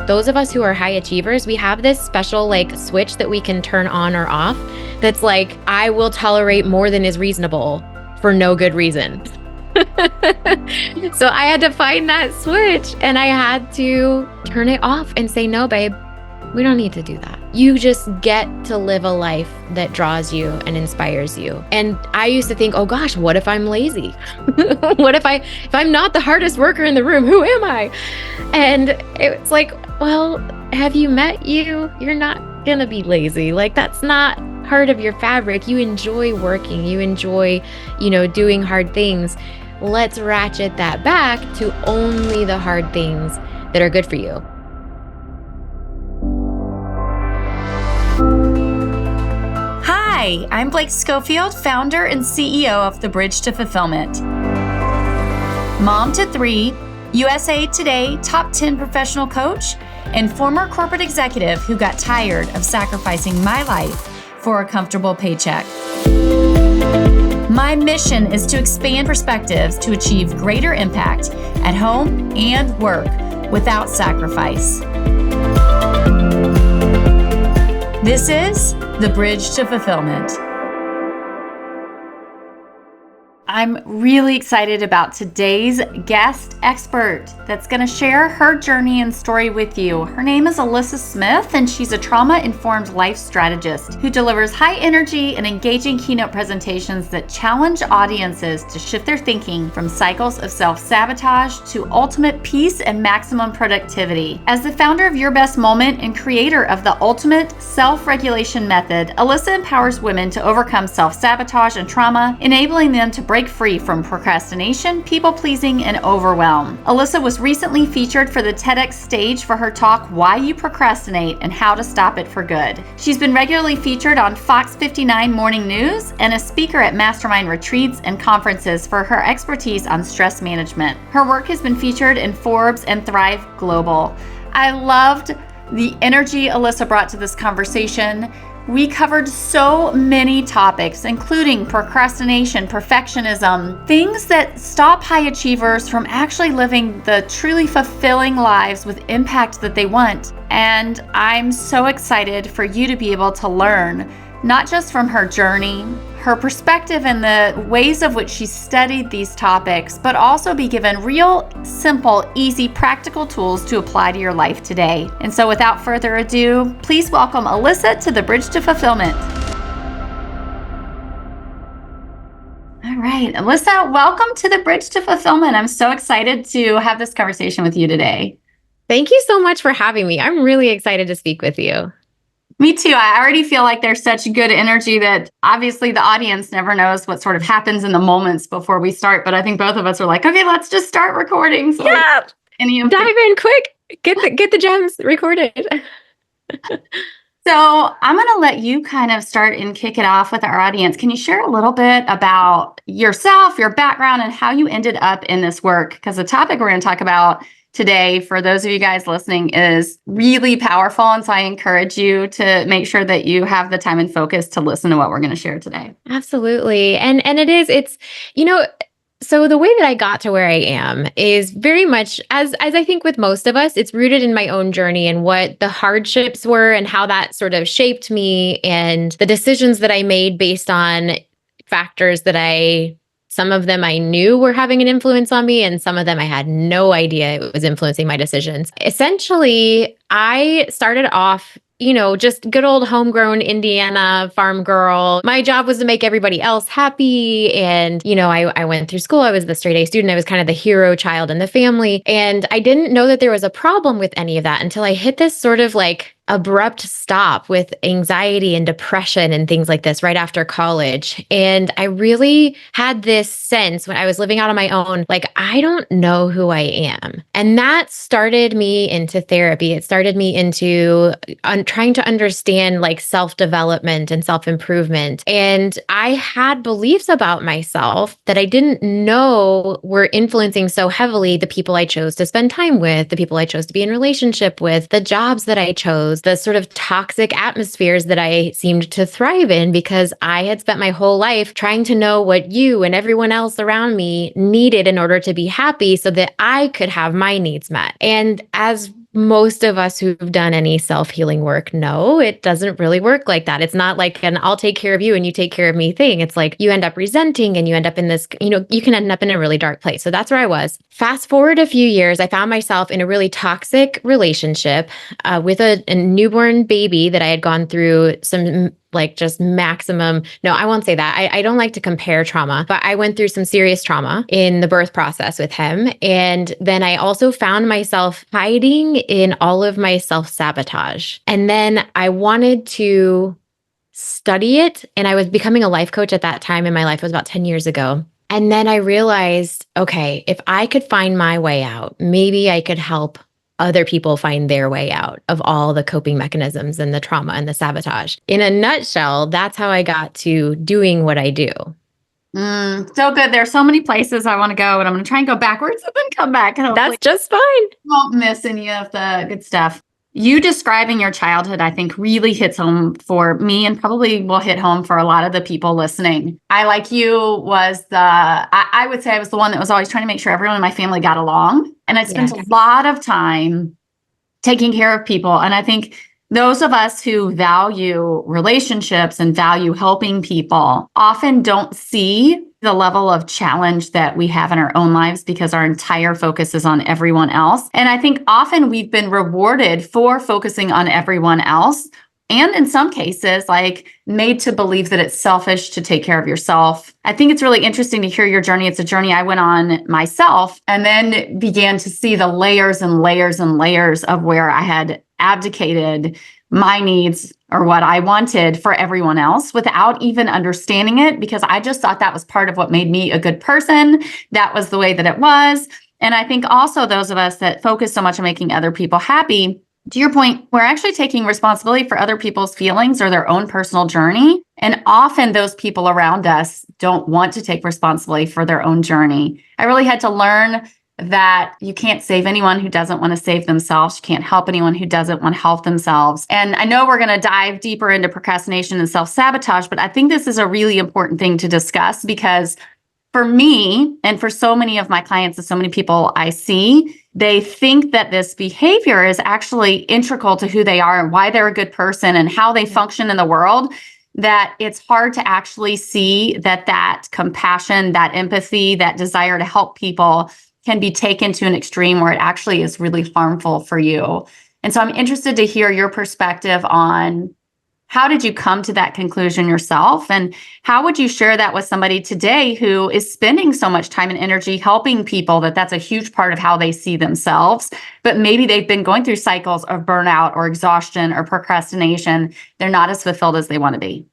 those of us who are high achievers, we have this special like switch that we can turn on or off. That's like, I will tolerate more than is reasonable for no good reason. So I had to find that switch and I had to turn it off and say, no, babe, we don't need to do that. You just get to live a life that draws you and inspires you. And I used to think, oh gosh, what if I'm lazy? What if I'm not the hardest worker in the room? Who am I? And it's like, well, have you met you? You're not gonna be lazy. Like, that's not part of your fabric. You enjoy working. You enjoy, doing hard things. Let's ratchet that back to only the hard things that are good for you. Hi, I'm Blake Schofield, founder and CEO of The Bridge to Fulfillment. Mom to 3, USA Today top 10 professional coach, and former corporate executive who got tired of sacrificing my life for a comfortable paycheck. My mission is to expand perspectives to achieve greater impact at home and work without sacrifice. This is The Bridge to Fulfillment. I'm really excited about today's guest expert that's going to share her journey and story with you. Her name is Elyssa Smith, and she's a trauma-informed life strategist who delivers high-energy and engaging keynote presentations that challenge audiences to shift their thinking from cycles of self-sabotage to ultimate peace and maximum productivity. As the founder of Your Best Moment and creator of the ultimate self-regulation method, Elyssa empowers women to overcome self-sabotage and trauma, enabling them to break free from procrastination, people-pleasing, and overwhelm. Elyssa was recently featured for the TEDx stage for her talk, Why You Procrastinate and How to Stop It for Good. She's been regularly featured on Fox 59 Morning News and a speaker at mastermind retreats and conferences for her expertise on stress management. Her work has been featured in Forbes and Thrive Global. I loved the energy Elyssa brought to this conversation. We covered so many topics, including procrastination, perfectionism, things that stop high achievers from actually living the truly fulfilling lives with impact that they want. And I'm so excited for you to be able to learn, not just from her journey, her perspective and the ways of which she studied these topics, but also be given real, simple, easy, practical tools to apply to your life today. And so without further ado, please welcome Elyssa to The Bridge to Fulfillment. All right, Elyssa, welcome to The Bridge to Fulfillment. I'm so excited to have this conversation with you today. Thank you so much for having me. I'm really excited to speak with you. Me too. I already feel like there's such good energy that obviously the audience never knows what sort of happens in the moments before we start. But I think both of us are like, okay, let's just start recording. So yeah, dive in quick. Get the gems recorded. So I'm going to let you kind of start and kick it off with our audience. Can you share a little bit about yourself, your background, and how you ended up in this work? Because the topic we're going to talk about today, for those of you guys listening, is really powerful. And so I encourage you to make sure that you have the time and focus to listen to what we're going to share today. Absolutely. And it's, so the way that I got to where I am is very much, as I think with most of us, it's rooted in my own journey and what the hardships were and how that sort of shaped me and the decisions that I made based on factors that some of them I knew were having an influence on me, and some of them I had no idea it was influencing my decisions. Essentially, I started off, just good old homegrown Indiana farm girl. My job was to make everybody else happy. And, I went through school. I was the straight A student. I was kind of the hero child in the family. And I didn't know that there was a problem with any of that until I hit this sort of like abrupt stop with anxiety and depression and things like this right after college. And I really had this sense when I was living out on my own, like, I don't know who I am. And that started me into therapy. It started me into trying to understand like self-development and self-improvement. And I had beliefs about myself that I didn't know were influencing so heavily the people I chose to spend time with, the people I chose to be in relationship with, the jobs that I chose, the sort of toxic atmospheres that I seemed to thrive in, because I had spent my whole life trying to know what you and everyone else around me needed in order to be happy so that I could have my needs met. And as most of us who've done any self-healing work know it doesn't really work like that. It's not like an I'll take care of you and you take care of me thing. It's like you end up resenting and you end up in this, you can end up in a really dark place. So that's where I was. Fast forward a few years, I found myself in a really toxic relationship with a newborn baby that I had gone through some like just maximum. No, I won't say that. I don't like to compare trauma, but I went through some serious trauma in the birth process with him. And then I also found myself hiding in all of my self-sabotage. And then I wanted to study it. And I was becoming a life coach at that time in my life. It was about 10 years ago. And then I realized, okay, if I could find my way out, maybe I could help other people find their way out of all the coping mechanisms and the trauma and the sabotage. In a nutshell, that's how I got to doing what I do. So good. There's so many places I want to go, and I'm going to try and go backwards and then come back. And that's just fine. Won't miss any of the good stuff. You describing your childhood, I think, really hits home for me and probably will hit home for a lot of the people listening. I, like you, I would say I was the one that was always trying to make sure everyone in my family got along. And I spent a lot of time taking care of people. And I think those of us who value relationships and value helping people often don't see the level of challenge that we have in our own lives because our entire focus is on everyone else. And I think often we've been rewarded for focusing on everyone else. And in some cases, like made to believe that it's selfish to take care of yourself. I think it's really interesting to hear your journey. It's a journey I went on myself and then began to see the layers and layers and layers of where I had abdicated my needs or what I wanted for everyone else without even understanding it, because I just thought that was part of what made me a good person. That was the way that it was. And I think also those of us that focus so much on making other people happy, to your point, we're actually taking responsibility for other people's feelings or their own personal journey. And often those people around us don't want to take responsibility for their own journey. I really had to learn that you can't save anyone who doesn't want to save themselves. You can't help anyone who doesn't want to help themselves. And I know we're going to dive deeper into procrastination and self-sabotage, but I think this is a really important thing to discuss because for me and for so many of my clients and so many people I see, they think that this behavior is actually integral to who they are and why they're a good person and how they function in the world, that it's hard to actually see that compassion, that empathy, that desire to help people can be taken to an extreme where it actually is really harmful for you. And so I'm interested to hear your perspective on how did you come to that conclusion yourself? And how would you share that with somebody today who is spending so much time and energy helping people that that's a huge part of how they see themselves, but maybe they've been going through cycles of burnout or exhaustion or procrastination. They're not as fulfilled as they want to be.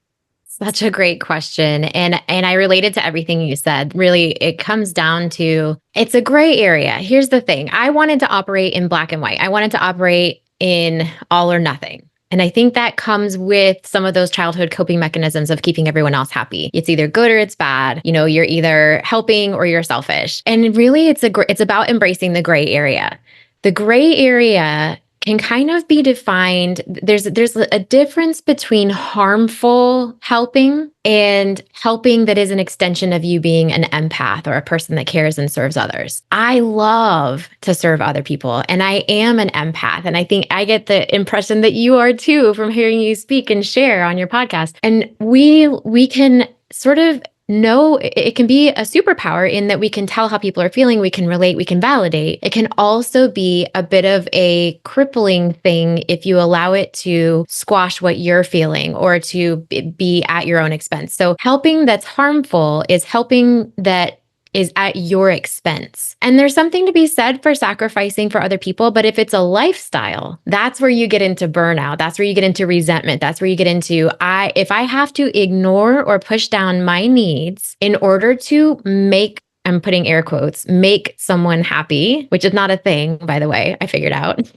Such a great question. And I related to everything you said. Really, it comes down to, it's a gray area. Here's the thing. I wanted to operate in black and white. I wanted to operate in all or nothing. And I think that comes with some of those childhood coping mechanisms of keeping everyone else happy. It's either good or it's bad. You're either helping or you're selfish. And really, it's about embracing the gray area. The gray area can kind of be defined. There's a difference between harmful helping and helping that is an extension of you being an empath or a person that cares and serves others. I love to serve other people, and I am an empath. And I think I get the impression that you are too from hearing you speak and share on your podcast. And we can sort of know it can be a superpower in that we can tell how people are feeling, we can relate, we can validate. It can also be a bit of a crippling thing if you allow it to squash what you're feeling or to be at your own expense. So helping that's harmful is helping that is at your expense. And there's something to be said for sacrificing for other people. But if it's a lifestyle, that's where you get into burnout. That's where you get into resentment. That's where you get into, if I have to ignore or push down my needs in order to make, I'm putting air quotes, make someone happy, which is not a thing, by the way, I figured out.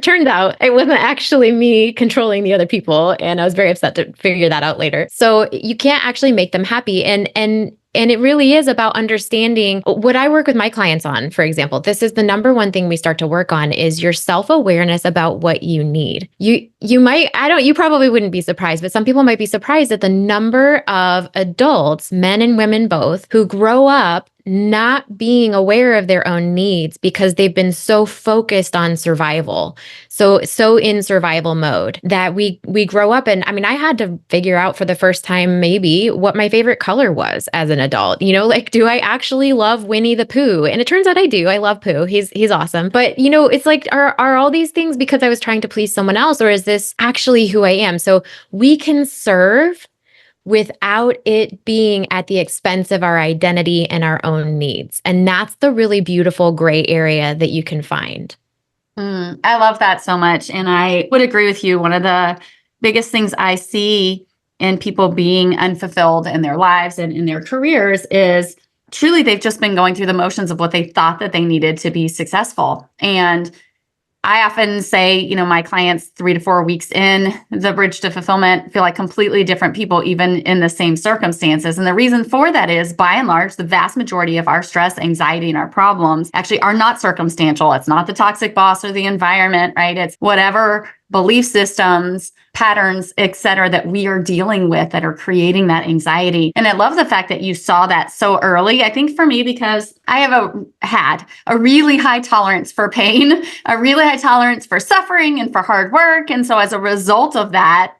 Turned out it wasn't actually me controlling the other people. And I was very upset to figure that out later. So you can't actually make them happy. And it really is about understanding what I work with my clients on. For example, this is the number one thing we start to work on is your self-awareness about what you need. You probably wouldn't be surprised, but some people might be surprised at the number of adults, men and women both, who grow up not being aware of their own needs because they've been so focused on survival, so in survival mode, that we grow up. And I mean, I had to figure out for the first time maybe what my favorite color was as an adult. Like, do I actually love Winnie the Pooh? And it turns out I do. I love Pooh. He's awesome. But it's like, are all these things because I was trying to please someone else, or is this actually who I am? So we can serve without it being at the expense of our identity and our own needs. And that's the really beautiful gray area that you can find. I love that so much. And I would agree with you. One of the biggest things I see in people being unfulfilled in their lives and in their careers is truly they've just been going through the motions of what they thought that they needed to be successful. And I often say, my clients 3 to 4 weeks in the bridge to fulfillment feel like completely different people, even in the same circumstances. And the reason for that is, by and large, the vast majority of our stress, anxiety, and our problems actually are not circumstantial. It's not the toxic boss or the environment, right? It's whatever belief systems, patterns, et cetera, that we are dealing with that are creating that anxiety. And I love the fact that you saw that so early. I think for me, because I had a really high tolerance for pain, a really high tolerance for suffering and for hard work. And so as a result of that,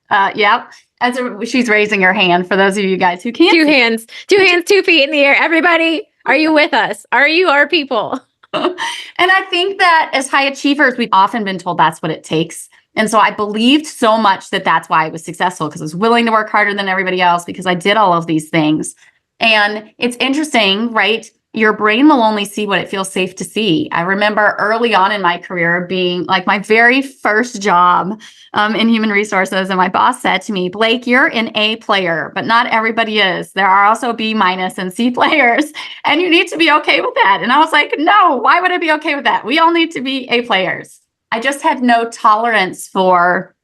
she's raising her hand for those of you guys who can't. 2 hands, 2 feet in the air. Everybody, are you with us? Are you our people? And I think that as high achievers, we've often been told that's what it takes. And so I believed so much that that's why I was successful, because I was willing to work harder than everybody else, because I did all of these things. And it's interesting, right? Your brain will only see what it feels safe to see. I remember early on in my career being like my very first job in human resources. And my boss said to me, Blake, you're an A player, but not everybody is. There are also B- and C players, and you need to be okay with that. And I was like, no, why would I be okay with that? We all need to be A players. I just had no tolerance for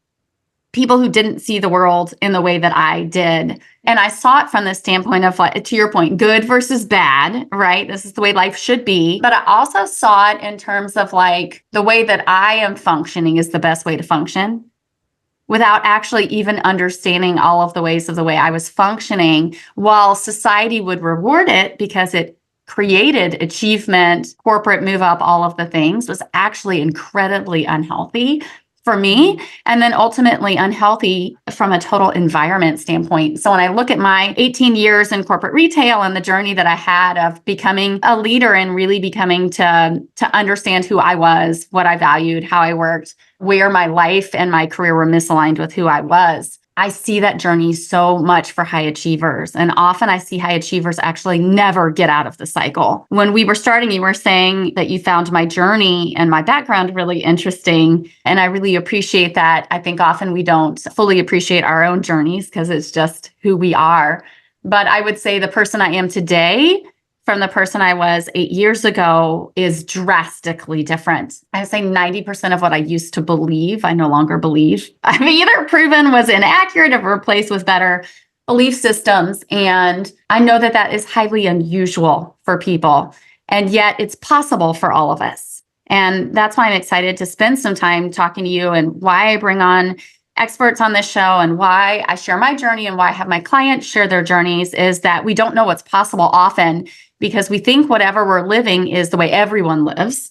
people who didn't see the world in the way that I did. And I saw it from the standpoint of, like, to your point, good versus bad, right? This is the way life should be. But I also saw it in terms of, like, the way that I am functioning is the best way to function, without actually even understanding all of the ways of the way I was functioning, while society would reward it because it created achievement, corporate move up, all of the things, was actually incredibly unhealthy for me. And then ultimately unhealthy from a total environment standpoint. So when I look at my 18 years in corporate retail and the journey that I had of becoming a leader and really becoming to understand who I was, what I valued, how I worked, where my life and my career were misaligned with who I was, I see that journey so much for high achievers. And often I see high achievers actually never get out of the cycle. When we were starting, you were saying that you found my journey and my background really interesting. And I really appreciate that. I think often we don't fully appreciate our own journeys because it's just who we are. But I would say the person I am today from the person I was 8 years ago is drastically different. I would say 90% of what I used to believe, I no longer believe. I've either proven was inaccurate or replaced with better belief systems. And I know that that is highly unusual for people. And yet it's possible for all of us. And that's why I'm excited to spend some time talking to you, and why I bring on experts on this show, and why I share my journey, and why I have my clients share their journeys, is that we don't know what's possible often, because we think whatever we're living is the way everyone lives.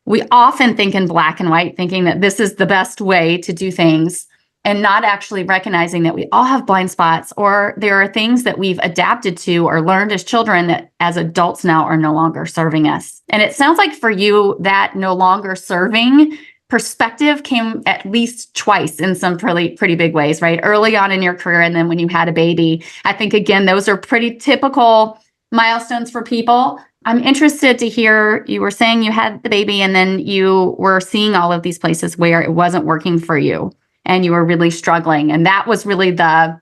We often think in black and white, thinking that this is the best way to do things, and not actually recognizing that we all have blind spots, or there are things that we've adapted to or learned as children that as adults now are no longer serving us. And it sounds like for you, that no longer serving perspective came at least twice in some pretty big ways, right? Early on in your career, and then when you had a baby. I think, again, those are pretty typical milestones for people. I'm interested to hear, you were saying you had the baby and then you were seeing all of these places where it wasn't working for you and you were really struggling. And that was really the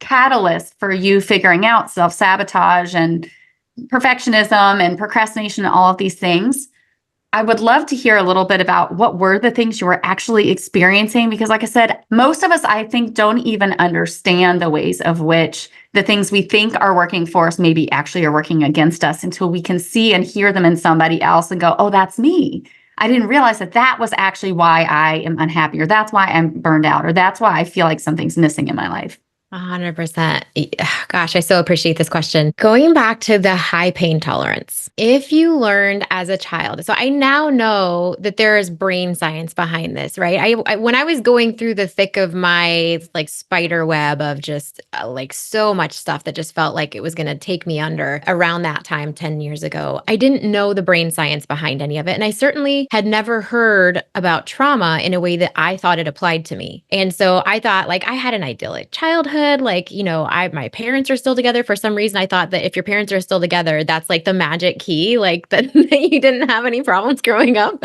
catalyst for you figuring out self-sabotage and perfectionism and procrastination and all of these things. I would love to hear a little bit about what were the things you were actually experiencing, because like I said, most of us, I think, don't even understand the ways of which the things we think are working for us maybe actually are working against us, until we can see and hear them in somebody else and go, oh, that's me. I didn't realize that that was actually why I am unhappy, or that's why I'm burned out, or that's why I feel like something's missing in my life. 100%. Gosh, I so appreciate this question. Going back to the high pain tolerance, if you learned as a child, so I now know that there is brain science behind this, right? When I was going through the thick of my like spider web of just like so much stuff that just felt like it was going to take me under around that time 10 years ago, I didn't know the brain science behind any of it. And I certainly had never heard about trauma in a way that I thought it applied to me. And so I thought like I had an idyllic childhood, like, I my parents are still together. For some reason, I thought that if your parents are still together, that's like the magic key, like that, that you didn't have any problems growing up.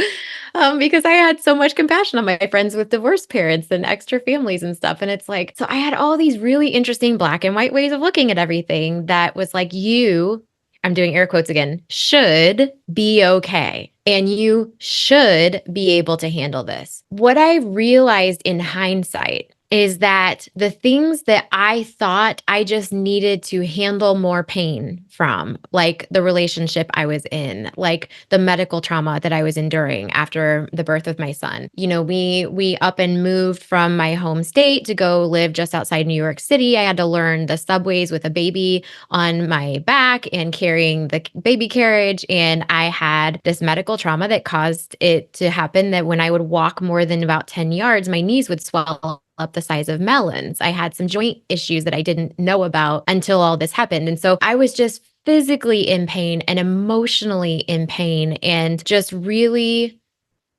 Because I had so much compassion on my friends with divorced parents and extra families and stuff. And it's like, so I had all these really interesting black and white ways of looking at everything that was like, I'm doing air quotes again, should be okay. And you should be able to handle this. What I realized in hindsight is that the things that I thought I just needed to handle more pain from, like the relationship I was in, like the medical trauma that I was enduring after the birth of my son. We up and moved from my home state to go live just outside New York City. I had to learn the subways with a baby on my back and carrying the baby carriage. And I had this medical trauma that caused it to happen that when I would walk more than about 10 yards, my knees would swell up the size of melons. I had some joint issues that I didn't know about until all this happened. And so I was just physically in pain and emotionally in pain and just really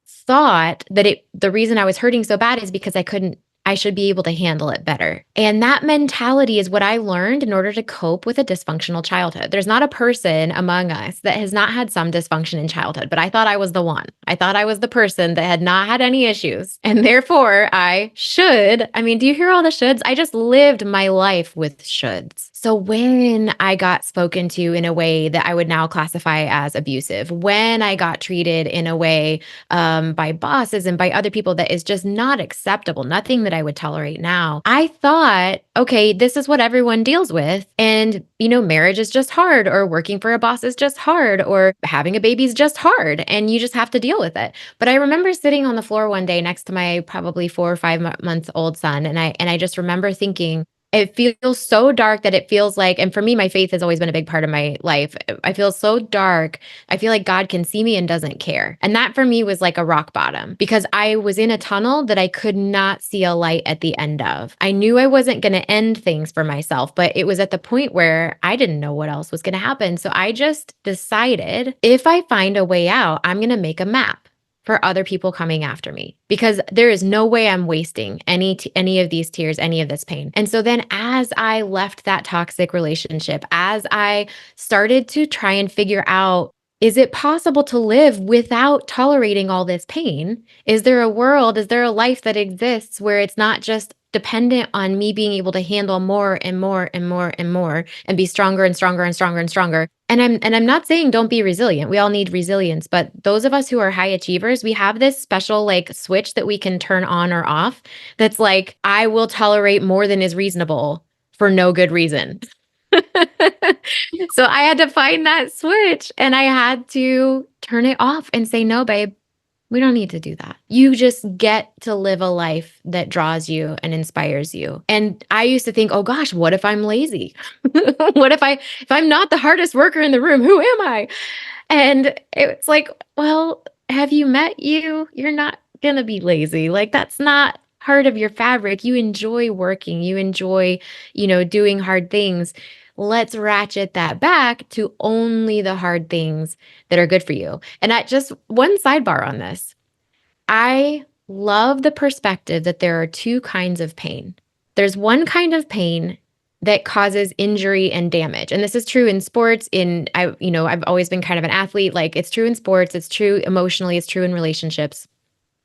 thought that the reason I was hurting so bad is because I should be able to handle it better. And that mentality is what I learned in order to cope with a dysfunctional childhood. There's not a person among us that has not had some dysfunction in childhood, but I thought I was the one. I thought I was the person that had not had any issues. And therefore, do you hear all the shoulds? I just lived my life with shoulds. So when I got spoken to in a way that I would now classify as abusive, when I got treated in a way by bosses and by other people that is just not acceptable, nothing that I would tolerate now. I thought, okay, this is what everyone deals with. And, marriage is just hard, or working for a boss is just hard, or having a baby is just hard. And you just have to deal with it. But I remember sitting on the floor one day next to my probably 4 or 5 month old son. And I just remember thinking, it feels so dark that it feels like, and for me, my faith has always been a big part of my life. I feel so dark. I feel like God can see me and doesn't care. And that for me was like a rock bottom because I was in a tunnel that I could not see a light at the end of. I knew I wasn't going to end things for myself, but it was at the point where I didn't know what else was going to happen. So I just decided if I find a way out, I'm going to make a map for other people coming after me because there is no way I'm wasting any of these tears, any of this pain. And so then as I left that toxic relationship, as I started to try and figure out, is it possible to live without tolerating all this pain? Is there a life that exists where it's not just dependent on me being able to handle more and more and more and more and be stronger and stronger and stronger and stronger? And I'm not saying don't be resilient. We all need resilience, but those of us who are high achievers, we have this special like switch that we can turn on or off. That's like, I will tolerate more than is reasonable for no good reason. So I had to find that switch and I had to turn it off and say, no, babe, we don't need to do that. You just get to live a life that draws you and inspires you. And I used to think, oh gosh, what if I'm lazy? What if I'm not the hardest worker in the room, who am I? And it's like, well, have you met you? You're not going to be lazy. Like that's not part of your fabric. You enjoy working. You enjoy, doing hard things. Let's ratchet that back to only the hard things that are good for you. And just one sidebar on this. I love the perspective that there are two kinds of pain. There's one kind of pain that causes injury and damage. And this is true in sports. I've always been kind of an athlete. Like it's true in sports, it's true emotionally, it's true in relationships.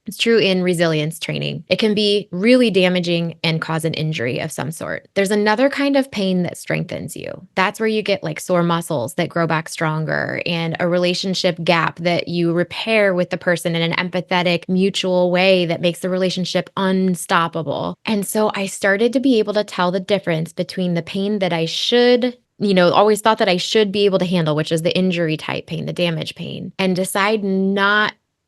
It's true in resilience training. It can be really damaging and cause an injury of some sort. There's another kind of pain that strengthens you. That's where you get like sore muscles that grow back stronger and a relationship gap that you repair with the person in an empathetic, mutual way that makes the relationship unstoppable. And so I started to be able to tell the difference between the pain that I should always thought that I should be able to handle, which is the injury type pain, the damage pain, and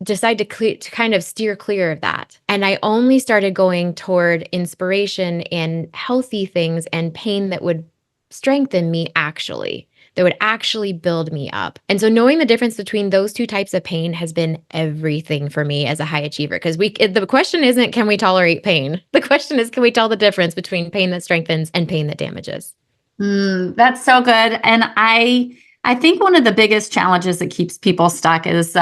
decide to kind of steer clear of that. And I only started going toward inspiration and healthy things and pain that would strengthen me actually, that would actually build me up. And so knowing the difference between those two types of pain has been everything for me as a high achiever. Because the question isn't, can we tolerate pain? The question is, can we tell the difference between pain that strengthens and pain that damages? That's so good. And I think one of the biggest challenges that keeps people stuck is,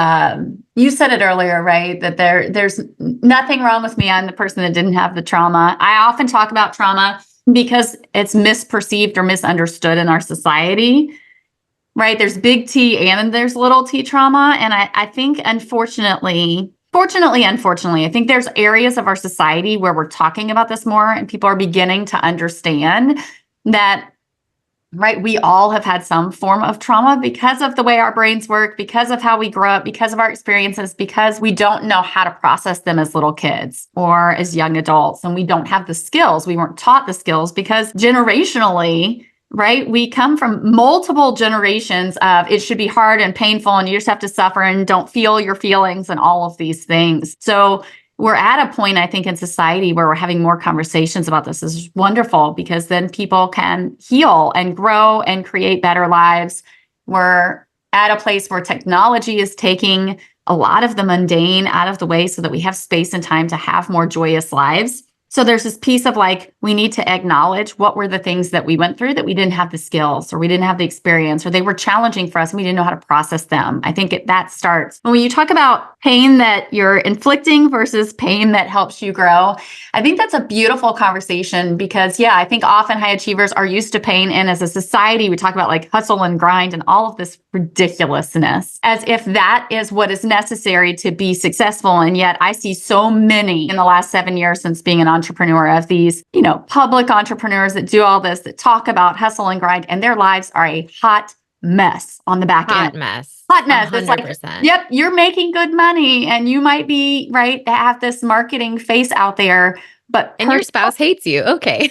you said it earlier, right? That there's nothing wrong with me. I'm the person that didn't have the trauma. I often talk about trauma because it's misperceived or misunderstood in our society, right? There's big T and there's little t trauma. And I think, unfortunately, I think there's areas of our society where we're talking about this more and people are beginning to understand that, right, we all have had some form of trauma because of the way our brains work, because of how we grow up, because of our experiences, because we don't know how to process them as little kids or as young adults. And we don't have the skills. We weren't taught the skills because generationally, right, we come from multiple generations of it should be hard and painful and you just have to suffer and don't feel your feelings and all of these things. So we're at a point, I think, in society where we're having more conversations about this. This is wonderful because then people can heal and grow and create better lives. We're at a place where technology is taking a lot of the mundane out of the way so that we have space and time to have more joyous lives. So there's this piece of like, we need to acknowledge what were the things that we went through that we didn't have the skills or we didn't have the experience or they were challenging for us and we didn't know how to process them. I think that starts. When you talk about pain that you're inflicting versus pain that helps you grow, I think that's a beautiful conversation because, yeah, I think often high achievers are used to pain. And as a society, we talk about like hustle and grind and all of this ridiculousness as if that is what is necessary to be successful. And yet I see so many in the last 7 years since being an entrepreneur of these, public entrepreneurs that do all this, that talk about hustle and grind, and their lives are a hot mess on the back end. Hot mess. 100%. It's like, yep, you're making good money and you might be right to have this marketing face out there, but your spouse hates you. Okay.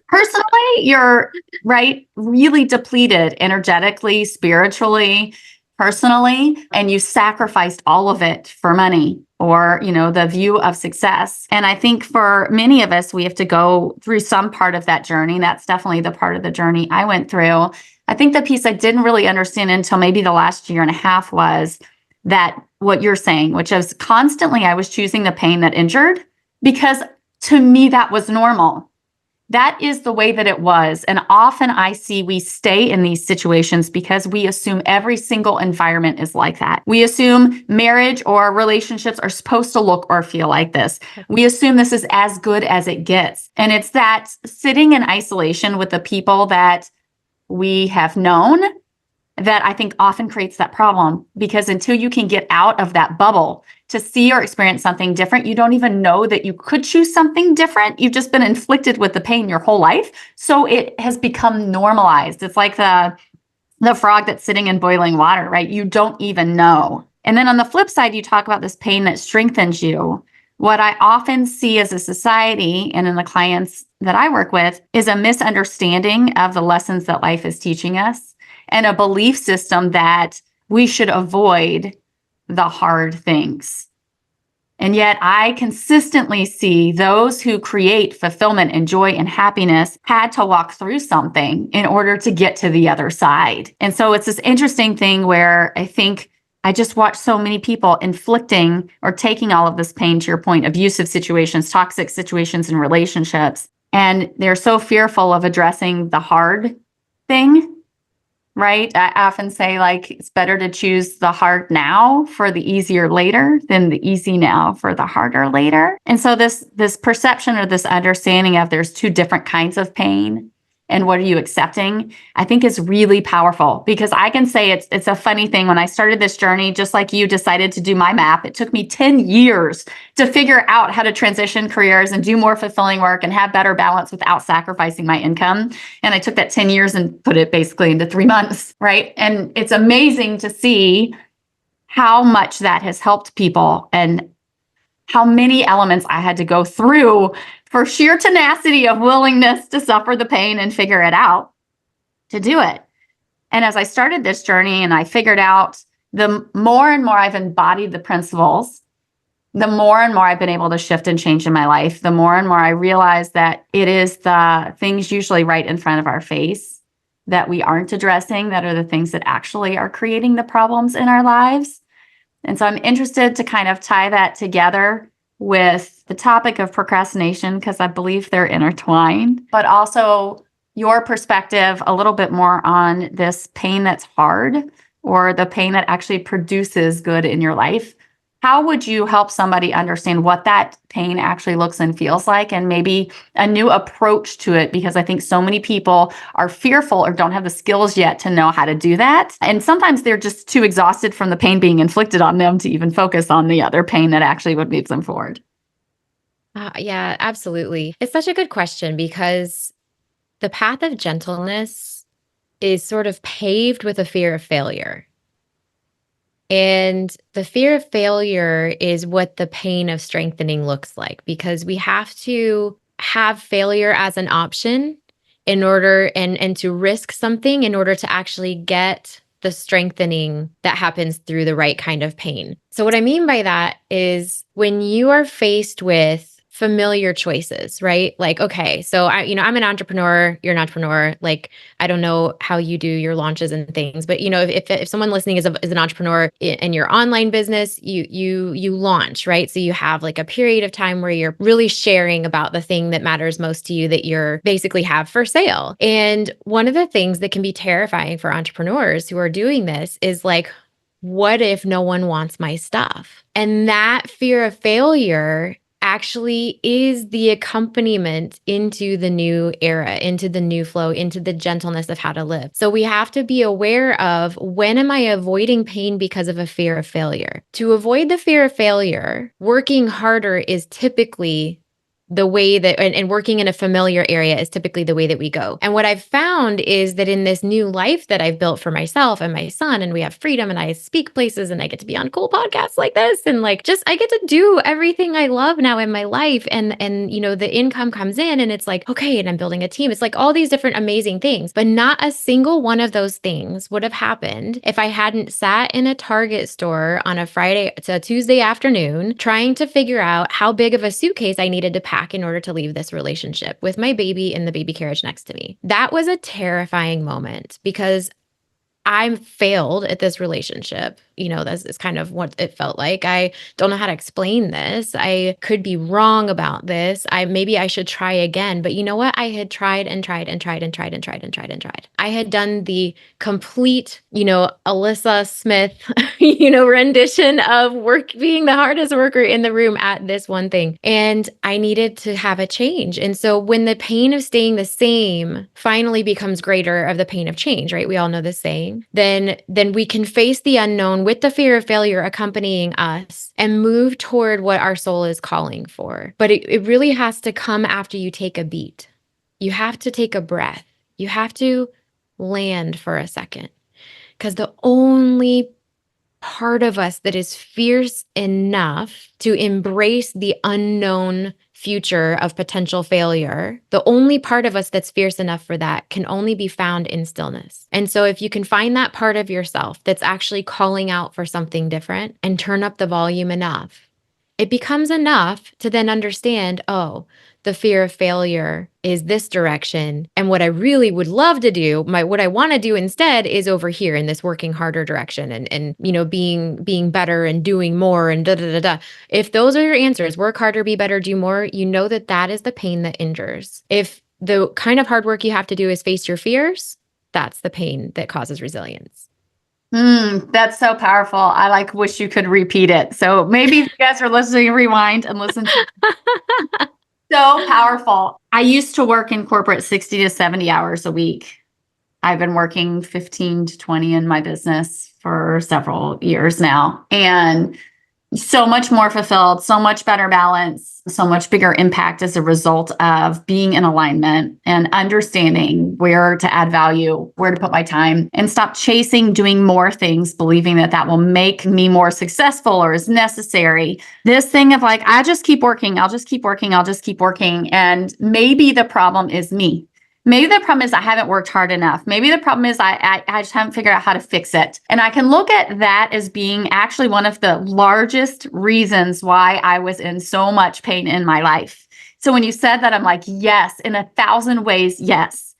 Personally, you're right, really depleted energetically, spiritually, personally, and you sacrificed all of it for money or, the view of success. And I think for many of us, we have to go through some part of that journey. That's definitely the part of the journey I went through. I think the piece I didn't really understand until maybe the last year and a half was that what you're saying, which is constantly I was choosing the pain that injured because to me, that was normal. That is the way that it was. And often I see we stay in these situations because we assume every single environment is like that. We assume marriage or relationships are supposed to look or feel like this. We assume this is as good as it gets. And it's that sitting in isolation with the people that we have known that I think often creates that problem, because until you can get out of that bubble to see or experience something different, you don't even know that you could choose something different. You've just been inflicted with the pain your whole life. So it has become normalized. It's like the frog that's sitting in boiling water, right? You don't even know. And then on the flip side, you talk about this pain that strengthens you. What I often see as a society and in the clients that I work with is a misunderstanding of the lessons that life is teaching us and a belief system that we should avoid the hard things. And yet I consistently see those who create fulfillment and joy and happiness had to walk through something in order to get to the other side. And so it's this interesting thing where I think I just watch so many people inflicting or taking all of this pain, to your point, abusive situations, toxic situations in relationships. And they're so fearful of addressing the hard thing. Right? I often say, like, it's better to choose the hard now for the easier later than the easy now for the harder later. And so this perception or this understanding of there's two different kinds of pain and what are you accepting, I think is really powerful, because I can say it's a funny thing. When I started this journey, just like you decided to do my map, it took me 10 years to figure out how to transition careers and do more fulfilling work and have better balance without sacrificing my income. And I took that 10 years and put it basically into 3 months, right? And it's amazing to see how much that has helped people and how many elements I had to go through for sheer tenacity of willingness to suffer the pain and figure it out to do it. And as I started this journey and I figured out the more and more I've embodied the principles, the more and more I've been able to shift and change in my life, the more and more I realize that it is the things usually right in front of our face that we aren't addressing that are the things that actually are creating the problems in our lives. And so I'm interested to kind of tie that together with the topic of procrastination, because I believe they're intertwined, but also your perspective a little bit more on this pain that's hard, or the pain that actually produces good in your life. How would you help somebody understand what that pain actually looks and feels like, and maybe a new approach to it? Because I think so many people are fearful or don't have the skills yet to know how to do that. And sometimes they're just too exhausted from the pain being inflicted on them to even focus on the other pain that actually would move them forward. Yeah, absolutely. It's such a good question because the path of gentleness is sort of paved with a fear of failure. And the fear of failure is what the pain of strengthening looks like, because we have to have failure as an option in order and to risk something in order to actually get the strengthening that happens through the right kind of pain. So what I mean by that is when you are faced with familiar choices, right? Like, okay, so I'm an entrepreneur, you're an entrepreneur. Like, I don't know how you do your launches and things, but if someone listening is an entrepreneur in your online business, you launch, right? So you have like a period of time where you're really sharing about the thing that matters most to you that you're basically have for sale. And one of the things that can be terrifying for entrepreneurs who are doing this is like, what if no one wants my stuff? And that fear of failure actually is the accompaniment into the new era, into the new flow, into the gentleness of how to live. So we have to be aware of, when am I avoiding pain because of a fear of failure? To avoid the fear of failure, working harder is typically the way that, and working in a familiar area is typically the way that we go. And what I've found is that in this new life that I've built for myself and my son, and we have freedom, and I speak places, and I get to be on cool podcasts like this, and like, just, I get to do everything I love now in my life. And the income comes in, and it's like, okay, and I'm building a team. It's like all these different amazing things, but not a single one of those things would have happened if I hadn't sat in a Target store on a Tuesday afternoon, trying to figure out how big of a suitcase I needed to pack in order to leave this relationship with my baby in the baby carriage next to me. That was a terrifying moment because I failed at this relationship. This is kind of what it felt like. I don't know how to explain this. I could be wrong about this. Maybe I should try again. But you know what? I had tried and tried and tried and tried and tried and tried and tried. I had done the complete, Elyssa Smith, rendition of being the hardest worker in the room at this one thing. And I needed to have a change. And so when the pain of staying the same finally becomes greater of the pain of change, right? We all know this saying. Then we can face the unknown with the fear of failure accompanying us and move toward what our soul is calling for. But it really has to come after you take a beat. You have to take a breath. You have to land for a second. Because the only part of us that is fierce enough to embrace the unknown future of potential failure, the only part of us that's fierce enough for that can only be found in stillness. And so if you can find that part of yourself that's actually calling out for something different and turn up the volume enough, it becomes enough to then understand, oh, the fear of failure is this direction. And what I really would love to do, what I want to do instead is over here in this working harder direction and being better and doing more and da da da da. If those are your answers, work harder, be better, do more, you know that is the pain that injures. If the kind of hard work you have to do is face your fears, that's the pain that causes resilience. That's so powerful. I wish you could repeat it. So maybe if you guys are listening, rewind and listen to it. So powerful. I used to work in corporate 60 to 70 hours a week. I've been working 15 to 20 in my business for several years now. And so much more fulfilled, so much better balance, so much bigger impact as a result of being in alignment and understanding where to add value, where to put my time, and stop chasing doing more things, believing that will make me more successful or is necessary. This thing of I just keep working, I'll just keep working. And maybe the problem is me. Maybe the problem is I haven't worked hard enough. Maybe the problem is I just haven't figured out how to fix it. And I can look at that as being actually one of the largest reasons why I was in so much pain in my life. So when you said that, I'm like, yes, in 1,000 ways, yes.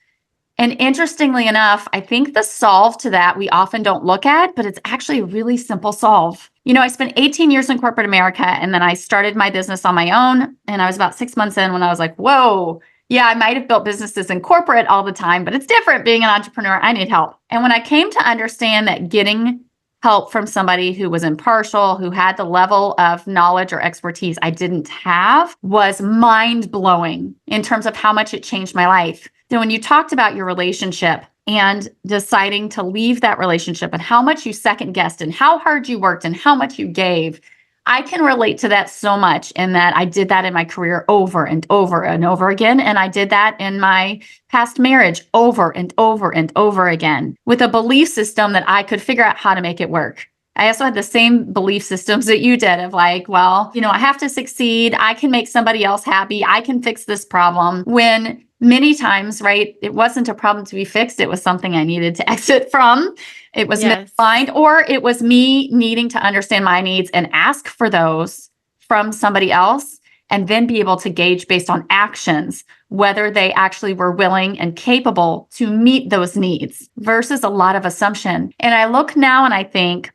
And interestingly enough, I think the solve to that we often don't look at, but it's actually a really simple solve. I spent 18 years in corporate America, and then I started my business on my own. And I was about 6 months in when I was like, whoa, yeah, I might have built businesses in corporate all the time, but it's different being an entrepreneur. I need help. And when I came to understand that getting help from somebody who was impartial, who had the level of knowledge or expertise I didn't have, was mind blowing in terms of how much it changed my life. So when you talked about your relationship and deciding to leave that relationship and how much you second guessed and how hard you worked and how much you gave, I can relate to that so much in that I did that in my career over and over and over again. And I did that in my past marriage over and over and over again with a belief system that I could figure out how to make it work. I also had the same belief systems that you did of like, well, I have to succeed. I can make somebody else happy. I can fix this problem. When many times, right, it wasn't a problem to be fixed. It was something I needed to exit from. It was Yes. misaligned, or it was me needing to understand my needs and ask for those from somebody else, and then be able to gauge based on actions whether they actually were willing and capable to meet those needs versus a lot of assumption. And I look now and I think,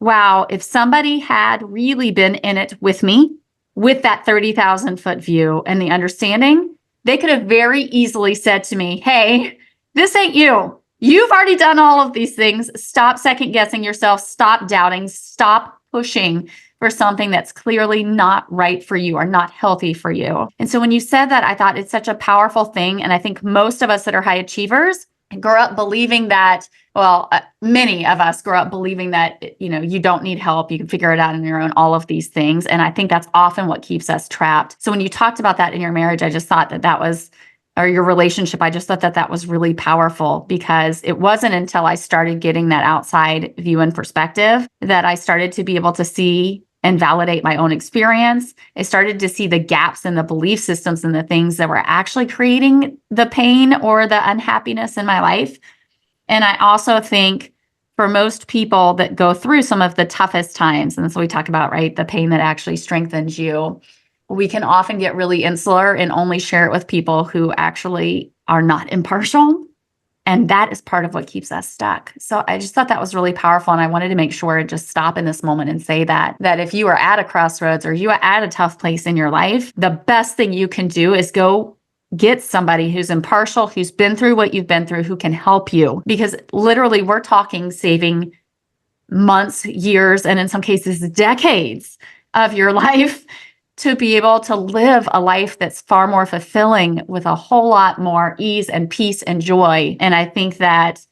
wow, if somebody had really been in it with me with that 30,000 foot view and the understanding, they could have very easily said to me, hey, this ain't you. You've already done all of these things. Stop second guessing yourself. Stop doubting. Stop pushing for something that's clearly not right for you or not healthy for you. And so when you said that, I thought it's such a powerful thing. And I think most of us that are high achievers grow up believing that, many of us grow up believing that, you don't need help. You can figure it out on your own, all of these things. And I think that's often what keeps us trapped. So when you talked about that in your marriage, I just thought that was, or your relationship, I just thought that was really powerful, because it wasn't until I started getting that outside view and perspective that I started to be able to see and validate my own experience. I started to see the gaps in the belief systems and the things that were actually creating the pain or the unhappiness in my life. And I also think for most people that go through some of the toughest times, and that's what we talk about, right? The pain that actually strengthens you, we can often get really insular and only share it with people who actually are not impartial. And that is part of what keeps us stuck. So I just thought that was really powerful. And I wanted to make sure to just stop in this moment and say that if you are at a crossroads or you are at a tough place in your life, the best thing you can do is go get somebody who's impartial, who's been through what you've been through, who can help you. Because literally we're talking saving months, years, and in some cases, decades of your life to be able to live a life that's far more fulfilling with a whole lot more ease and peace and joy. And I think that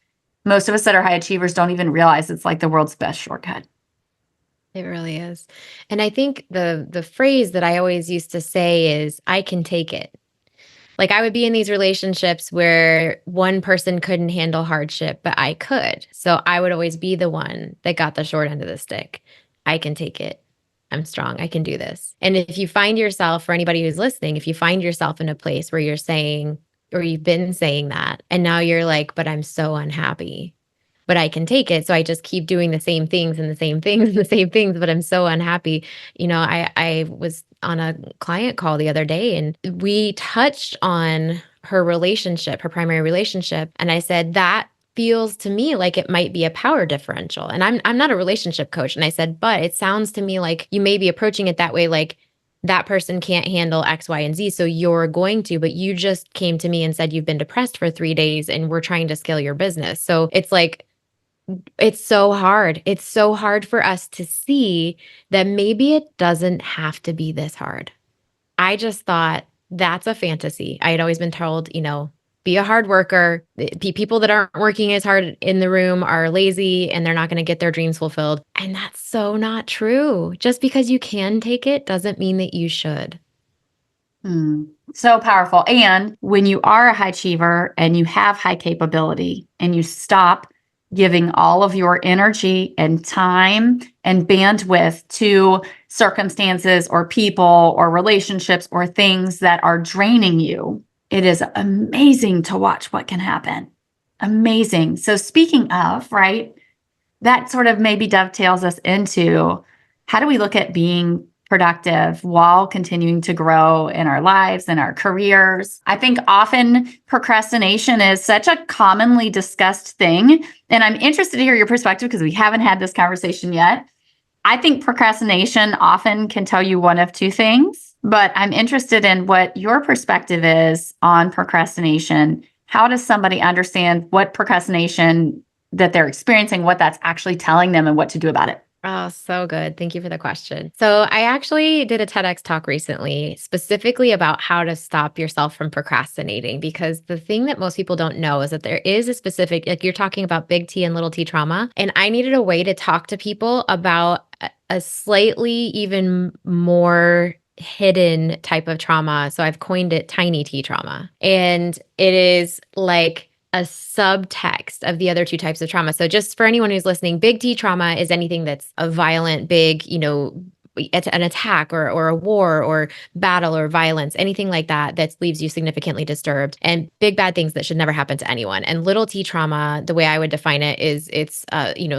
most of us that are high achievers don't even realize it's like the world's best shortcut. It really is. And I think the phrase that I always used to say is, I can take it. Like, I would be in these relationships where one person couldn't handle hardship, but I could. So I would always be the one that got the short end of the stick. I can take it. I'm strong. I can do this. And if you find yourself, for anybody who's listening, if you find yourself in a place where you're saying, or you've been saying that, and now you're like, but I'm so unhappy, but I can take it. So I just keep doing the same things and the same things and the same things, but I'm so unhappy. I was on a client call the other day, and we touched on her relationship, her primary relationship. And I said, that feels to me like it might be a power differential. And I'm not a relationship coach. And I said, but it sounds to me like you may be approaching it that way, like that person can't handle X, Y, and Z. So you're going to, but you just came to me and said you've been depressed for 3 days and we're trying to scale your business. So it's like, it's so hard. It's so hard for us to see that maybe it doesn't have to be this hard. I just thought that's a fantasy. I had always been told, be a hard worker. People that aren't working as hard in the room are lazy and they're not going to get their dreams fulfilled. And that's so not true. Just because you can take it doesn't mean that you should. So powerful. And when you are a high achiever and you have high capability and you stop giving all of your energy and time and bandwidth to circumstances or people or relationships or things that are draining you, it is amazing to watch what can happen. Amazing. So speaking of, right, that sort of maybe dovetails us into how do we look at being productive while continuing to grow in our lives and our careers? I think often procrastination is such a commonly discussed thing. And I'm interested to hear your perspective because we haven't had this conversation yet. I think procrastination often can tell you one of two things, but I'm interested in what your perspective is on procrastination. How does somebody understand what procrastination that they're experiencing, what that's actually telling them, and what to do about it? Oh, so good. Thank you for the question. So, I actually did a TEDx talk recently specifically about how to stop yourself from procrastinating because the thing that most people don't know is that there is a specific, like you're talking about big T and little t trauma. And I needed a way to talk to people about a slightly even more hidden type of trauma. So, I've coined it tiny t trauma. And it is like, a subtext of the other two types of trauma. So just for anyone who's listening, big T trauma is anything that's a violent, big, an attack or a war or battle or violence, anything like that that leaves you significantly disturbed and big bad things that should never happen to anyone. And little T trauma, the way I would define it is it's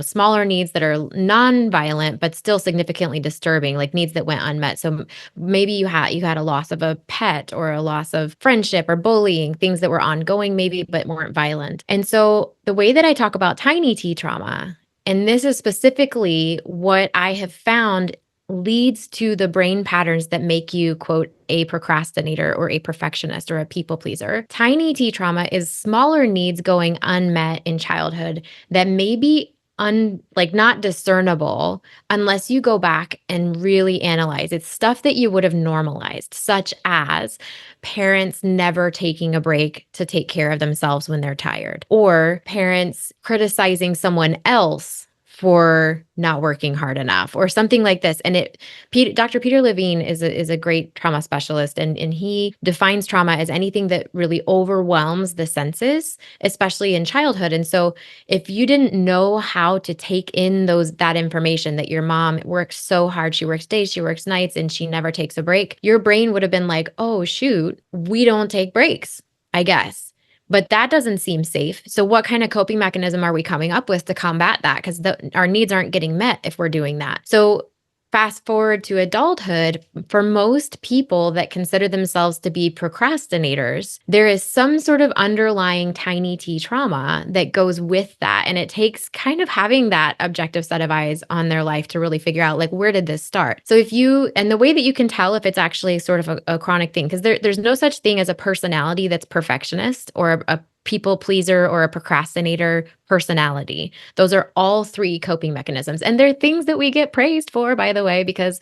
smaller needs that are non-violent but still significantly disturbing, like needs that went unmet. So maybe you had a loss of a pet or a loss of friendship or bullying, things that were ongoing maybe but weren't violent. And so the way that I talk about tiny T trauma, and this is specifically what I have found leads to the brain patterns that make you, quote, a procrastinator or a perfectionist or a people pleaser. Tiny T trauma is smaller needs going unmet in childhood that may be not discernible unless you go back and really analyze. It's stuff that you would have normalized, such as parents never taking a break to take care of themselves when they're tired, or parents criticizing someone else for not working hard enough or something like this. And Dr. Peter Levine is a great trauma specialist, and he defines trauma as anything that really overwhelms the senses, especially in childhood. And so if you didn't know how to take in that information that your mom works so hard, she works days, she works nights, and she never takes a break, your brain would have been like, oh shoot, we don't take breaks, I guess. But that doesn't seem safe. So what kind of coping mechanism are we coming up with to combat that? Because our needs aren't getting met if we're doing that. So fast forward to adulthood, for most people that consider themselves to be procrastinators, there is some sort of underlying tiny T trauma that goes with that. And it takes kind of having that objective set of eyes on their life to really figure out, like, where did this start? So and the way that you can tell if it's actually sort of a chronic thing, because there's no such thing as a personality that's perfectionist or a people pleaser or a procrastinator personality. Those are all three coping mechanisms. And they're things that we get praised for, by the way, because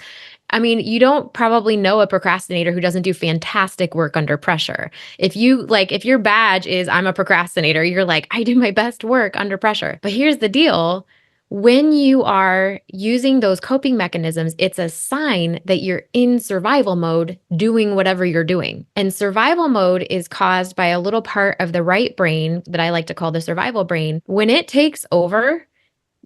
you don't probably know a procrastinator who doesn't do fantastic work under pressure. If your badge is I'm a procrastinator, you're like, I do my best work under pressure. But here's the deal. When you are using those coping mechanisms, it's a sign that you're in survival mode doing whatever you're doing. And survival mode is caused by a little part of the right brain that I like to call the survival brain. When it takes over,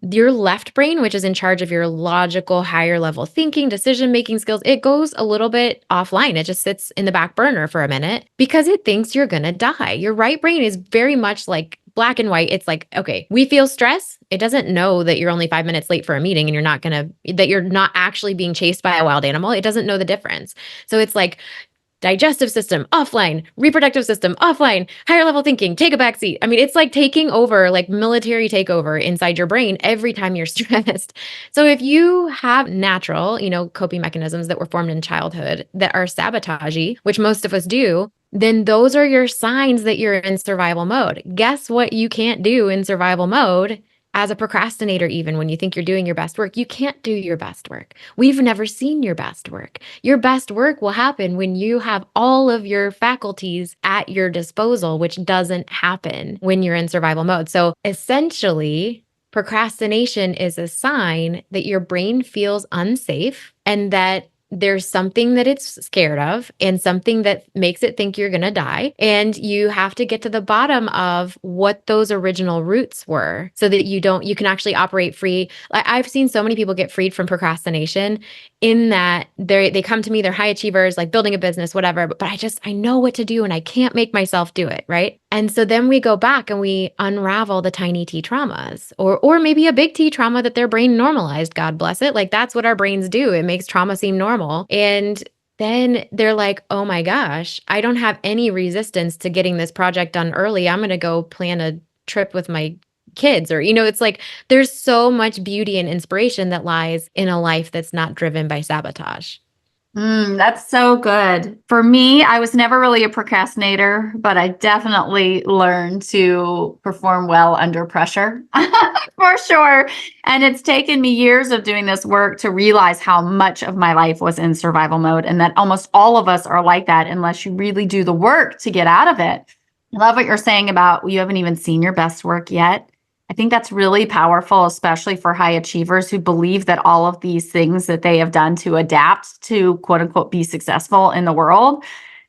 your left brain, which is in charge of your logical, higher level thinking, decision making skills, it goes a little bit offline. It just sits in the back burner for a minute because it thinks you're going to die. Your right brain is very much like black and white. It's like, okay, we feel stress. It doesn't know that you're only 5 minutes late for a meeting and that you're not actually being chased by a wild animal. It doesn't know the difference. So it's like, digestive system offline, reproductive system offline, higher level thinking, take a back seat. It's like taking over, like military takeover inside your brain every time you're stressed. So if you have natural, coping mechanisms that were formed in childhood that are sabotagey, which most of us do, then those are your signs that you're in survival mode. Guess what you can't do in survival mode? As a procrastinator, even when you think you're doing your best work, you can't do your best work. We've never seen your best work. Your best work will happen when you have all of your faculties at your disposal, which doesn't happen when you're in survival mode. So essentially, procrastination is a sign that your brain feels unsafe and that there's something that it's scared of and something that makes it think you're going to die. And you have to get to the bottom of what those original roots were so that you can actually operate free. I've seen so many people get freed from procrastination in that they come to me, they're high achievers, like building a business, whatever, but I know what to do and I can't make myself do it, right? And so then we go back and we unravel the tiny T traumas or maybe a big T trauma that their brain normalized, God bless it. Like that's what our brains do. It makes trauma seem normal. And then they're like, "Oh my gosh, I don't have any resistance to getting this project done early. I'm going to go plan a trip with my kids," or it's like there's so much beauty and inspiration that lies in a life that's not driven by sabotage. That's so good. For me, I was never really a procrastinator, but I definitely learned to perform well under pressure for sure. And it's taken me years of doing this work to realize how much of my life was in survival mode and that almost all of us are like that unless you really do the work to get out of it. I love what you're saying about you haven't even seen your best work yet. I think that's really powerful, especially for high achievers who believe that all of these things that they have done to adapt to quote unquote be successful in the world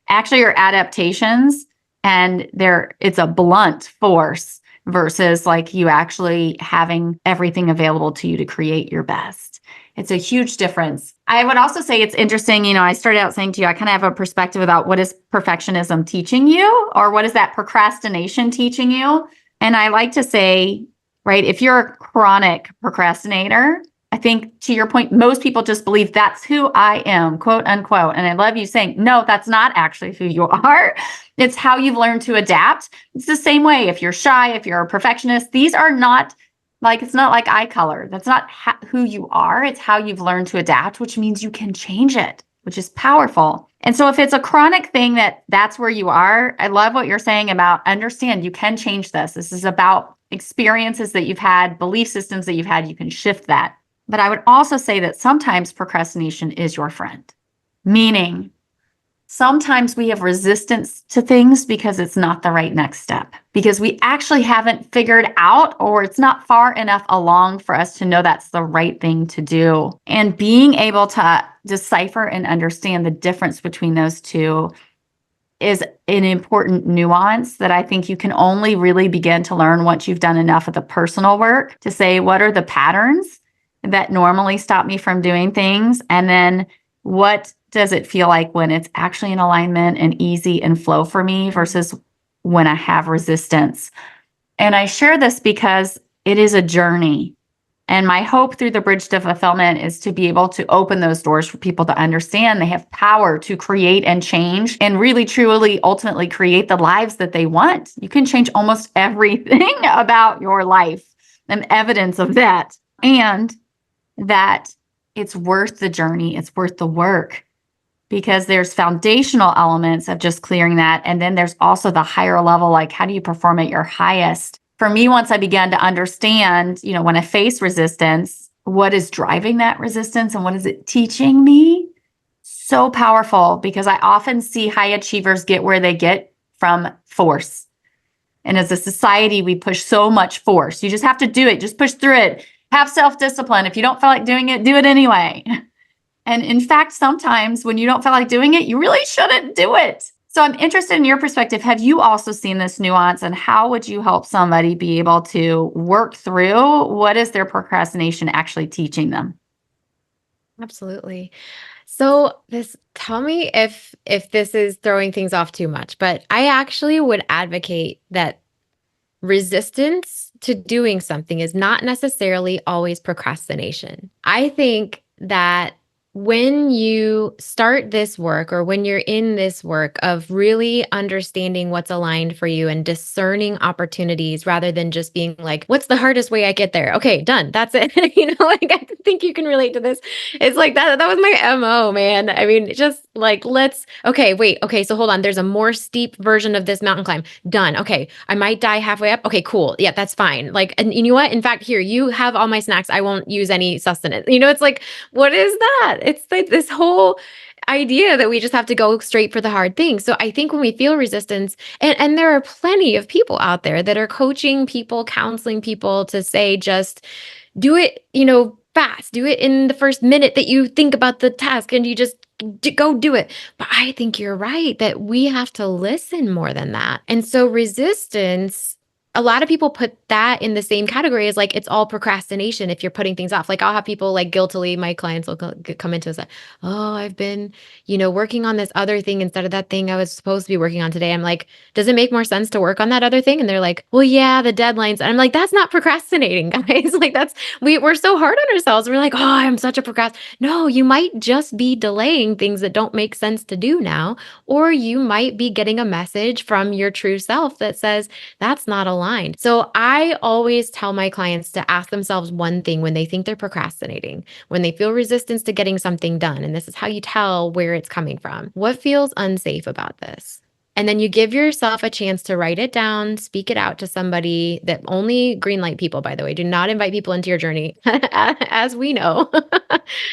actually are adaptations, and it's a blunt force versus like you actually having everything available to you to create your best. It's a huge difference. I would also say it's interesting. I started out saying to you, I kind of have a perspective about what is perfectionism teaching you, or what is that procrastination teaching you? And I like to say, right, if you're a chronic procrastinator, I think to your point, most people just believe that's who I am, quote unquote. And I love you saying, no, that's not actually who you are. It's how you've learned to adapt. It's the same way if you're shy, if you're a perfectionist, these are not like, it's not like eye color. That's not who you are. It's how you've learned to adapt, which means you can change it, which is powerful. And so if it's a chronic thing that's where you are, I love what you're saying about understand you can change this. This is about experiences that you've had, belief systems that you've had, you can shift that. But I would also say that sometimes procrastination is your friend, meaning sometimes we have resistance to things because it's not the right next step, because we actually haven't figured out, or it's not far enough along for us to know that's the right thing to do. And being able to decipher and understand the difference between those two is an important nuance that I think you can only really begin to learn once you've done enough of the personal work to say, what are the patterns that normally stop me from doing things? And then what does it feel like when it's actually in alignment and easy and flow for me versus when I have resistance? And I share this because it is a journey. And my hope through the Bridge to Fulfillment is to be able to open those doors for people to understand they have power to create and change and really, truly, ultimately create the lives that they want. You can change almost everything about your life, and evidence of that. And that it's worth the journey, it's worth the work, because there's foundational elements of just clearing that. And then there's also the higher level, like how do you perform at your highest? For me, once I began to understand, when I face resistance, what is driving that resistance and what is it teaching me? So powerful, because I often see high achievers get where they get from force. And as a society, we push so much force. You just have to do it. Just push through it. Have self-discipline. If you don't feel like doing it, do it anyway. And in fact, sometimes when you don't feel like doing it, you really shouldn't do it. So I'm interested in your perspective. Have you also seen this nuance, and how would you help somebody be able to work through what is their procrastination actually teaching them? Absolutely. So tell me if this is throwing things off too much, but I actually would advocate that resistance to doing something is not necessarily always procrastination. I think that when you start this work, or when you're in this work of really understanding what's aligned for you and discerning opportunities rather than just being like, what's the hardest way I get there? Okay, done. That's it. Like I think you can relate to this. It's like that was my MO, man. I mean, just like okay, wait. Okay, so hold on. There's a more steep version of this mountain climb. Done. Okay, I might die halfway up. Okay, cool. Yeah, that's fine. Like, and you know what? In fact, here, you have all my snacks. I won't use any sustenance. It's like, what is that? It's like this whole idea that we just have to go straight for the hard thing. So I think when we feel resistance, and there are plenty of people out there that are coaching people, counseling people to say, just do it, fast, do it in the first minute that you think about the task, and you just go do it. But I think you're right that we have to listen more than that. And so resistance a lot of people put that in the same category as like it's all procrastination if you're putting things off. Like I'll have people like guiltily, my clients will come into us like, oh, I've been, working on this other thing instead of that thing I was supposed to be working on today. I'm like, does it make more sense to work on that other thing? And they're like, well, yeah, the deadlines. And I'm like, that's not procrastinating, guys. Like we're so hard on ourselves. We're like, oh, I'm such a procrastinator. No, you might just be delaying things that don't make sense to do now, or you might be getting a message from your true self that says, that's not aligned. So I always tell my clients to ask themselves one thing when they think they're procrastinating, when they feel resistance to getting something done. And this is how you tell where it's coming from. What feels unsafe about this? And then you give yourself a chance to write it down, speak it out to somebody. That only green light people, by the way. Do not invite people into your journey, as we know,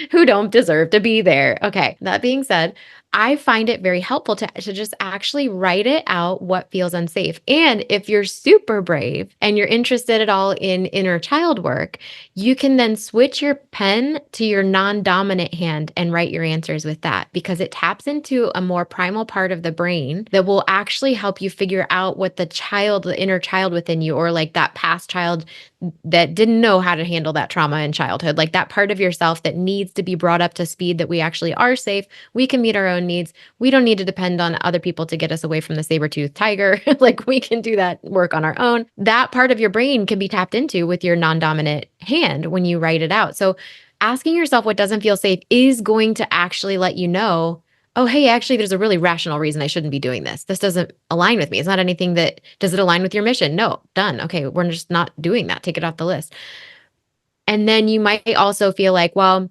who don't deserve to be there. Okay. That being said, I find it very helpful to just actually write it out what feels unsafe. And if you're super brave and you're interested at all in inner child work, you can then switch your pen to your non-dominant hand and write your answers with that, because it taps into a more primal part of the brain that will actually help you figure out what the inner child within you, or like that past child that didn't know how to handle that trauma in childhood, like that part of yourself that needs to be brought up to speed, that we actually are safe. We can meet our own needs. We don't need to depend on other people to get us away from the saber-toothed tiger. Like we can do that work on our own. That part of your brain can be tapped into with your non-dominant hand when you write it out. So asking yourself what doesn't feel safe is going to actually let you know, oh, hey, actually, there's a really rational reason I shouldn't be doing this. This doesn't align with me. It's not anything does it align with your mission? No, done. Okay, we're just not doing that. Take it off the list. And then you might also feel like, well,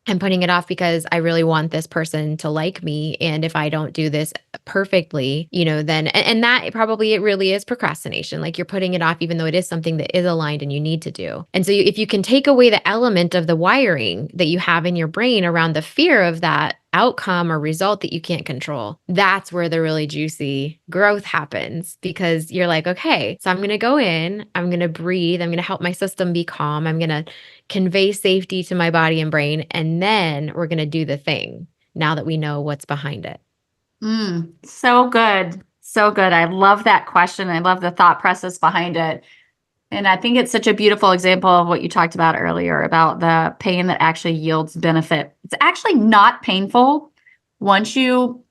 I'm putting it off because I really want this person to like me. And if I don't do this perfectly, then, and that probably, it really is procrastination. Like you're putting it off, even though it is something that is aligned and you need to do. And so if you can take away the element of the wiring that you have in your brain around the fear of that outcome or result that you can't control, that's where the really juicy growth happens, because you're like, okay, so I'm going to go in, I'm going to breathe, I'm going to help my system be calm, I'm going to convey safety to my body and brain, and then we're going to do the thing now that we know what's behind it. So good. So good. I love that question. I love the thought process behind it. And I think it's such a beautiful example of what you talked about earlier about the pain that actually yields benefit. It's actually not painful once you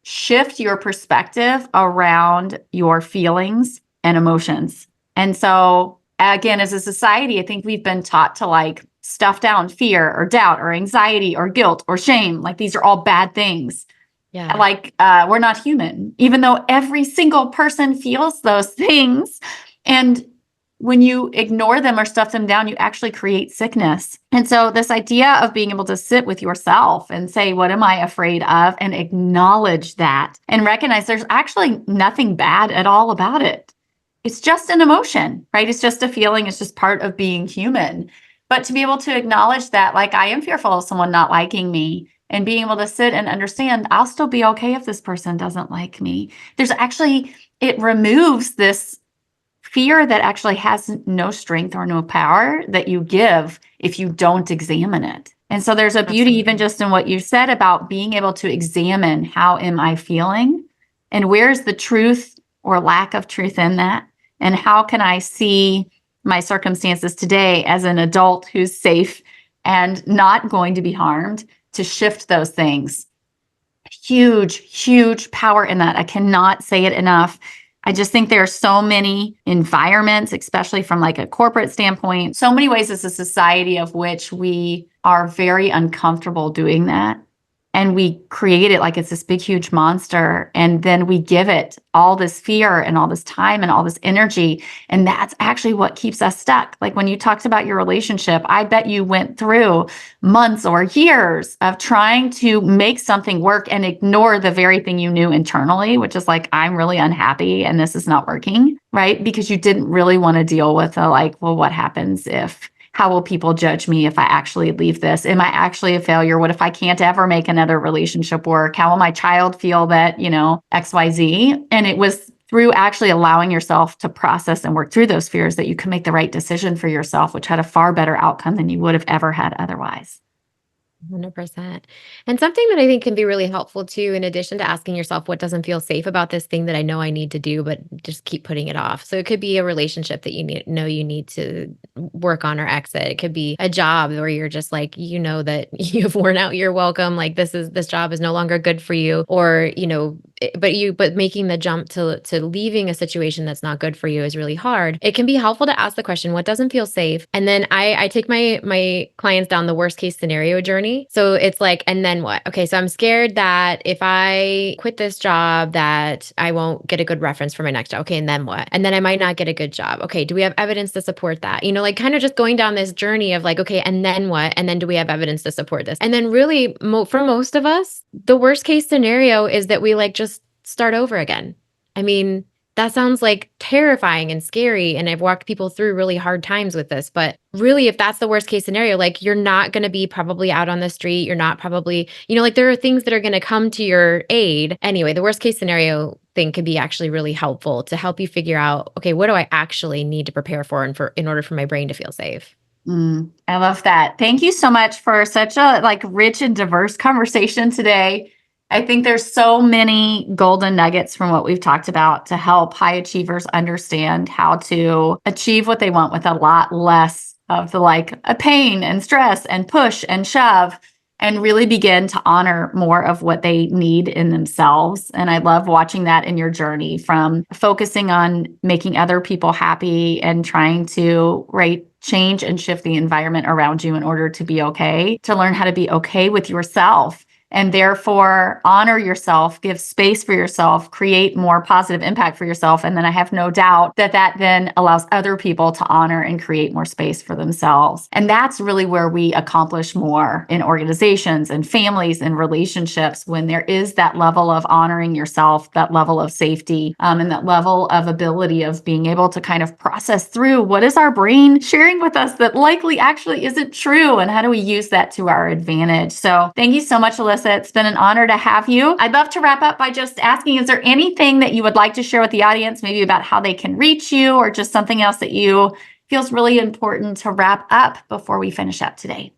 shift your perspective around your feelings and emotions. And so, again, as a society, I think we've been taught to like stuff down fear or doubt or anxiety or guilt or shame. Like these are all bad things. Yeah. Like we're not human, even though every single person feels those things. And when you ignore them or stuff them down, you actually create sickness. And so this idea of being able to sit with yourself and say, what am I afraid of? And acknowledge that and recognize there's actually nothing bad at all about it. It's just an emotion, right? It's just a feeling. It's just part of being human. But to be able to acknowledge that, like, I am fearful of someone not liking me, and being able to sit and understand, I'll still be okay if this person doesn't like me. It removes this fear that actually has no strength or no power that you give if you don't examine it. And so there's a beauty even just in what you said about being able to examine, how am I feeling? And where's the truth or lack of truth in that? And how can I see my circumstances today as an adult who's safe and not going to be harmed, to shift those things? Huge, huge power in that. I cannot say it enough. I just think there are so many environments, especially from like a corporate standpoint, so many ways as a society of which we are very uncomfortable doing that. And we create it like it's this big, huge monster. And then we give it all this fear and all this time and all this energy. And that's actually what keeps us stuck. Like when you talked about your relationship, I bet you went through months or years of trying to make something work and ignore the very thing you knew internally, which is like, I'm really unhappy and this is not working, right? Because you didn't really want to deal with well, what happens if... How will people judge me if I actually leave this? Am I actually a failure? What if I can't ever make another relationship work? How will my child feel that, XYZ? And it was through actually allowing yourself to process and work through those fears that you can make the right decision for yourself, which had a far better outcome than you would have ever had otherwise. 100%. And something that I think can be really helpful too, in addition to asking yourself, what doesn't feel safe about this thing that I know I need to do, but just keep putting it off. So it could be a relationship that you need to work on or exit. It could be a job where you're just like, that you've worn out your welcome. Like this job is no longer good for you. Or, but making the jump to leaving a situation that's not good for you is really hard. It can be helpful to ask the question, what doesn't feel safe? And then I take my clients down the worst case scenario journey. So it's like, and then what? Okay, so I'm scared that if I quit this job that I won't get a good reference for my next job. Okay, and then what? And then I might not get a good job. Okay, do we have evidence to support that? Like kind of just going down this journey of like, okay, and then what? And then do we have evidence to support this? And then really for most of us, the worst case scenario is that we like just start over again. I mean, that sounds like terrifying and scary. And I've walked people through really hard times with this. But really, if that's the worst case scenario, like you're not going to be probably out on the street. You're not probably, like there are things that are going to come to your aid. Anyway, the worst case scenario thing could be actually really helpful to help you figure out, okay, what do I actually need to prepare for in order for my brain to feel safe? I love that. Thank you so much for such a rich and diverse conversation today. I think there's so many golden nuggets from what we've talked about to help high achievers understand how to achieve what they want with a lot less of the a pain and stress and push and shove, and really begin to honor more of what they need in themselves. And I love watching that in your journey from focusing on making other people happy and trying to change and shift the environment around you in order to be okay, to learn how to be okay with yourself and therefore honor yourself, give space for yourself, create more positive impact for yourself. And then I have no doubt that then allows other people to honor and create more space for themselves. And that's really where we accomplish more in organizations and families and relationships, when there is that level of honoring yourself, that level of safety, and that level of ability of being able to kind of process through what is our brain sharing with us that likely actually isn't true, and how do we use that to our advantage. So thank you so much, Elyssa. It's been an honor to have you. I'd love to wrap up by just asking, is there anything that you would like to share with the audience, maybe about how they can reach you, or just something else that you feels really important to wrap up before we finish up today?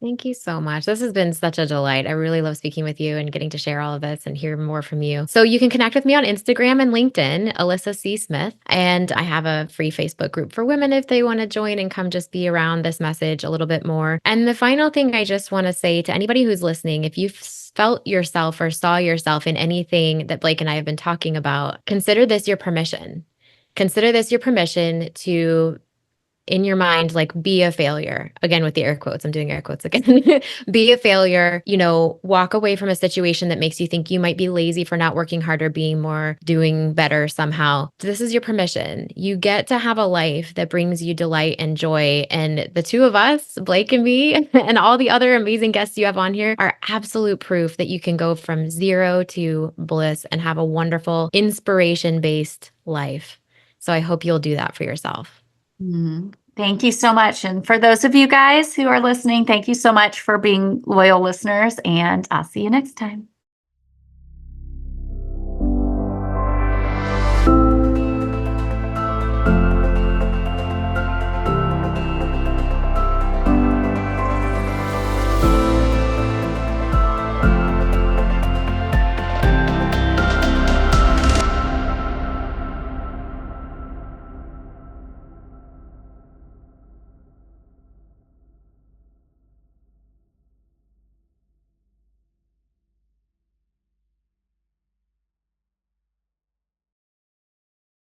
Thank you so much. This has been such a delight. I really love speaking with you and getting to share all of this and hear more from you. So you can connect with me on Instagram and LinkedIn, Elyssa C. Smith. And I have a free Facebook group for women if they want to join and come just be around this message a little bit more. And the final thing I just want to say to anybody who's listening, if you've felt yourself or saw yourself in anything that Blake and I have been talking about, consider this your permission. Consider this your permission to, in your mind, like, be a failure. Again, with the air quotes, I'm doing air quotes again. Be a failure, walk away from a situation that makes you think you might be lazy for not working harder, being more, doing better somehow. This is your permission. You get to have a life that brings you delight and joy. And the two of us, Blake and me, and all the other amazing guests you have on here, are absolute proof that you can go from zero to bliss and have a wonderful inspiration-based life. So I hope you'll do that for yourself. Thank you so much. And for those of you guys who are listening, thank you so much for being loyal listeners, and I'll see you next time.